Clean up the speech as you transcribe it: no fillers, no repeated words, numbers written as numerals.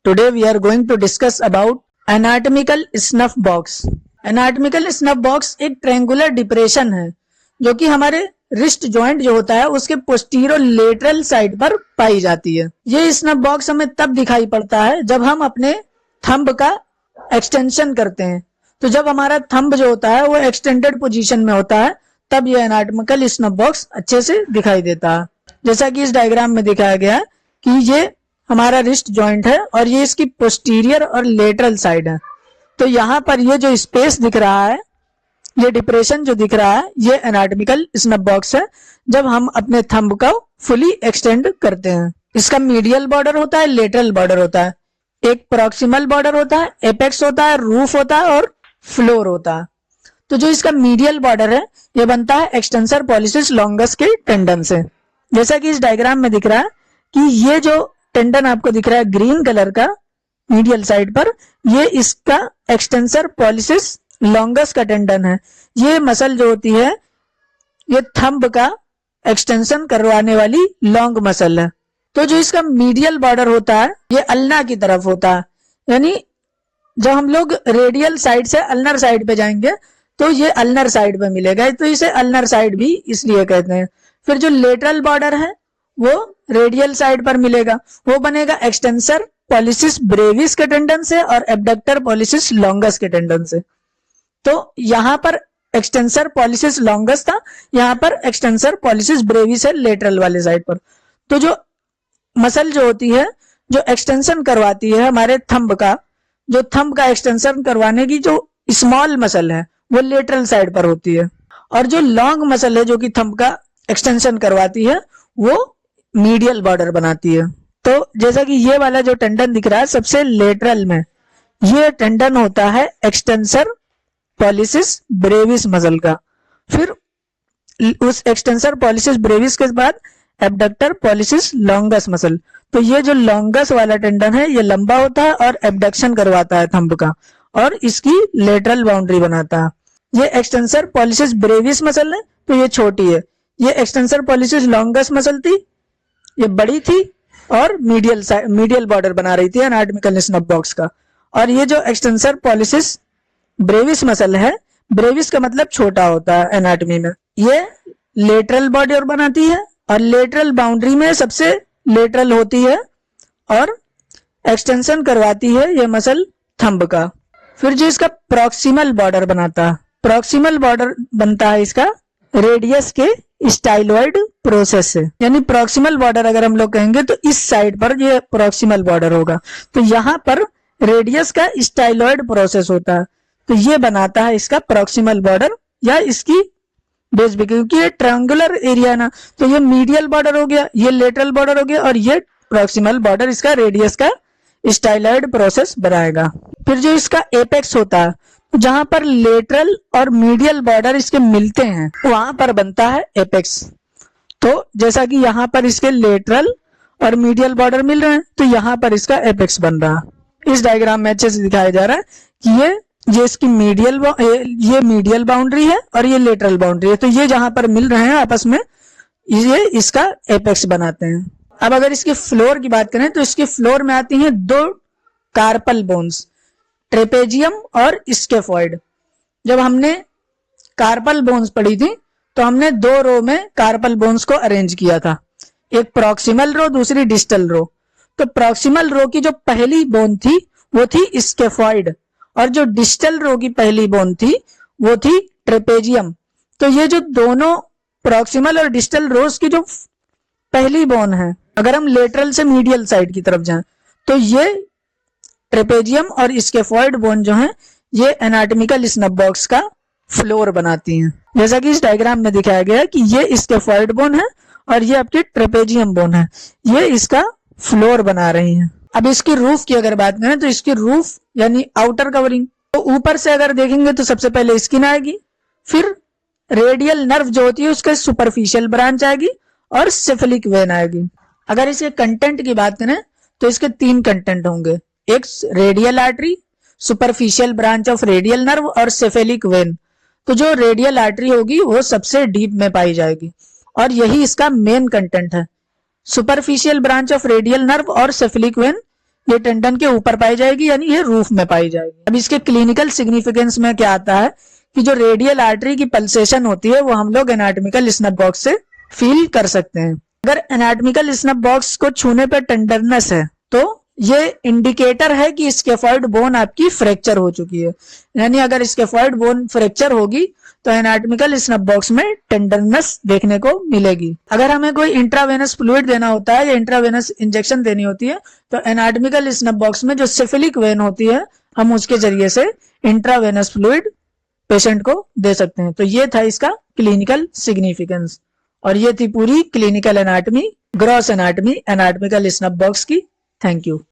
Today we are going to discuss about anatomical snuff box. Anatomical snuff box एक triangular depression है जो कि हमारे रिस्ट जॉइंट जो होता है उसके पोस्टीरियर लेटरल साइड पर पाई जाती है। ये स्नफ बॉक्स हमें तब दिखाई पड़ता है जब हम अपने थंब का एक्सटेंशन करते हैं। तो जब हमारा थंब जो होता है वो एक्सटेंडेड पोजीशन में होता है तब ये एनाटॉमिकल स्नफ बॉक्स अच्छे से दिखाई देता है। जैसा कि इस डायग्राम में दिखाया गया है कि ये हमारा रिस्ट जॉइंट है और ये इसकी पोस्टीरियर और लेटरल साइड है। तो यहाँ पर ये जो स्पेस दिख रहा है, ये डिप्रेशन जो दिख रहा है, ये एनाटॉमिकल स्नफ बॉक्स है जब हम अपने थंब को फुली एक्सटेंड करते हैं। इसका मीडियल बॉर्डर होता है, लेटरल बॉर्डर होता है, एक प्रॉक्सिमल बॉर्डर होता है, एपेक्स होता है, रूफ होता है और फ्लोर होता है। तो जो इसका मीडियल बॉर्डर है ये बनता है एक्सटेंसर पॉलिसिस लॉन्गस के टेंडन से। जैसा कि इस डायग्राम में दिख रहा है कि ये जो टेंडन आपको दिख रहा है ग्रीन कलर का मीडियल साइड पर, ये इसका एक्सटेंसर पॉलिसिस लॉन्गस का टेंडन है। ये मसल जो होती है ये थंब का एक्सटेंशन करवाने वाली लॉन्ग मसल है। तो जो इसका मीडियल बॉर्डर होता है ये अल्ना की तरफ होता है, यानी जब हम लोग रेडियल साइड से अल्नर साइड पे जाएंगे तो ये अल्नर साइड पे मिलेगा, तो इसे अल्नर साइड भी इसलिए कहते हैं। फिर जो लेटरल बॉर्डर है वो रेडियल साइड पर मिलेगा, वो बनेगा एक्सटेंसर पॉलिसिस ब्रेविस के टेंडन से और एब्डक्टर पॉलिसिस लॉन्गस के टेंडन से। तो यहाँ पर एक्सटेंसर पॉलिसिस लॉन्गस था, यहाँ पर एक्सटेंसर पॉलिसिस ब्रेविस है लेटरल वाले साइड पर। तो जो मसल जो होती है जो एक्सटेंशन करवाती है हमारे थंब का, जो थंब का एक्सटेंशन करवाने की जो स्मॉल मसल है वो लेटरल साइड पर होती है, और जो लॉन्ग मसल है जो कि थंब का एक्सटेंशन करवाती है वो मीडियल बॉर्डर बनाती है। तो जैसा कि ये वाला जो टेंडन दिख रहा है सबसे लेटरल में, ये टेंडन होता है एक्सटेंसर पॉलिसिस ब्रेविस मसल का। फिर उस एक्सटेंसर पॉलिसिस ब्रेविस के बाद एब्डक्टर पॉलिसिस लॉन्गस मसल। तो ये जो लॉन्गस वाला टेंडन है ये लंबा होता है और एब्डक्शन करवाता है थंब का और इसकी लेटरल बाउंड्री बनाता है। ये एक्सटेंसर पॉलिसिस ब्रेविस मसल है तो ये छोटी है, ये एक्सटेंसर पॉलिसिस लॉन्गस मसल थी, ये बड़ी थी और मीडियल बॉर्डर बना रही थी एनाटॉमिकल स्नफ बॉक्स का। और ये जो एक्सटेंसर पॉलिसिस ब्रेविस मसल है, ब्रेविस का मतलब छोटा होता है एनाटॉमी में, ये लेटरल बॉर्डर बनाती है और लेटरल बाउंड्री में सबसे लेटरल होती है और एक्सटेंशन करवाती है ये मसल थंब का। फिर जो इसका प्रॉक्सिमल बॉर्डर बनाता है, प्रॉक्सिमल बॉर्डर बनता है इसका रेडियस के स्टाइलॉइड प्रोसेस से, यानी प्रॉक्सिमल बॉर्डर अगर हम लोग कहेंगे तो इस साइड पर ये प्रॉक्सिमल बॉर्डर होगा। तो यहाँ पर रेडियस का स्टाइलॉइड प्रोसेस होता है, तो ये बनाता है इसका प्रॉक्सिमल बॉर्डर या इसकी बेस भी, क्योंकि ये ट्रायंगुलर एरिया ना, तो ये मीडियल बॉर्डर हो गया, ये लेटरल बॉर्डर हो गया और ये प्रॉक्सिमल बॉर्डर इसका रेडियस का स्टाइलॉइड प्रोसेस बनाएगा। फिर जो इसका एपेक्स होता है जहां पर लेटरल और मीडियल बॉर्डर इसके मिलते हैं वहां पर बनता है एपेक्स। तो जैसा कि यहाँ पर इसके लेटरल और मीडियल बॉर्डर मिल रहे हैं तो यहाँ पर इसका एपेक्स बन रहा है। इस डायग्राम में अच्छे से दिखाया जा रहा है कि ये इसकी मीडियल बाउंड्री है और ये लेटरल बाउंड्री है, तो ये जहां पर मिल रहे हैं आपस में ये इसका एपेक्स बनाते हैं। अब अगर इसके फ्लोर की बात करें तो इसके फ्लोर में आती हैं दो कार्पल बोन्स, ट्रेपेजियम और स्केफॉइड। जब हमने कार्पल बोन्स पढ़ी थी तो हमने दो रो में कार्पल बोन्स को अरेंज किया था, एक प्रॉक्सिमल रो दूसरी डिस्टल रो। तो प्रॉक्सिमल रो की जो पहली बोन थी वो थी स्केफॉइड और जो डिस्टल रो की पहली बोन थी वो थी ट्रेपेजियम। तो ये जो दोनों प्रॉक्सिमल और डिस्टल रोज की जो पहली बोन है, अगर हम लेटरल से मीडियल साइड की तरफ जाएं तो ये ट्रेपेजियम और स्केफॉइड बोन जो है ये एनाटॉमिकल स्नफ बॉक्स का फ्लोर बनाती हैं। जैसा कि इस डायग्राम में दिखाया गया है कि ये स्केफॉइड बोन है और ये आपकी ट्रेपेजियम बोन है, ये इसका फ्लोर बना रही हैं। अब इसकी रूफ की अगर बात करें तो इसकी रूफ यानी आउटर कवरिंग, तो ऊपर से अगर देखेंगे तो सबसे पहले स्किन आएगी, फिर रेडियल नर्व जो होती है उसके सुपरफिशियल ब्रांच आएगी और सेफेलिक वेन आएगी। अगर इसके कंटेंट की बात करें तो इसके तीन कंटेंट होंगे, एक radial artery, superficial branch of radial nerve और सेफेलिक वेन। तो जो रेडियल आर्टरी होगी वो सबसे डीप में पाई जाएगी और यही इसका मेन कंटेंट है। Superficial branch of radial nerve और सेफेलिक वेन ये टेंडन के ऊपर पाई जाएगी, यानी ये रूफ में पाई जाएगी। अब इसके क्लिनिकल सिग्निफिकेंस में क्या आता है कि जो रेडियल आर्टरी की पल्सेशन होती है वो हम लोग एनाटॉमिकल स्नफ बॉक्स से फील कर सकते हैं। अगर एनाटॉमिकल स्नफ बॉक्स को छूने पर टेंडरनेस है तो ये इंडिकेटर है कि स्केफॉइड बोन आपकी फ्रैक्चर हो चुकी है, यानी अगर स्केफॉइड बोन फ्रैक्चर होगी तो एनाटॉमिकल स्नफ बॉक्स में टेंडरनेस देखने को मिलेगी। अगर हमें कोई इंट्रावेनस फ्लूइड देना होता है या इंट्रावेनस इंजेक्शन देनी होती है तो एनाटॉमिकल स्नफ बॉक्स में जो सिफिलिक वेन होती है हम उसके जरिए से इंट्रावेनस फ्लूइड पेशेंट को दे सकते हैं। तो ये था इसका क्लिनिकल सिग्निफिकेंस और ये थी पूरी clinical anatomy, gross anatomy anatomical snuff box की। Thank you.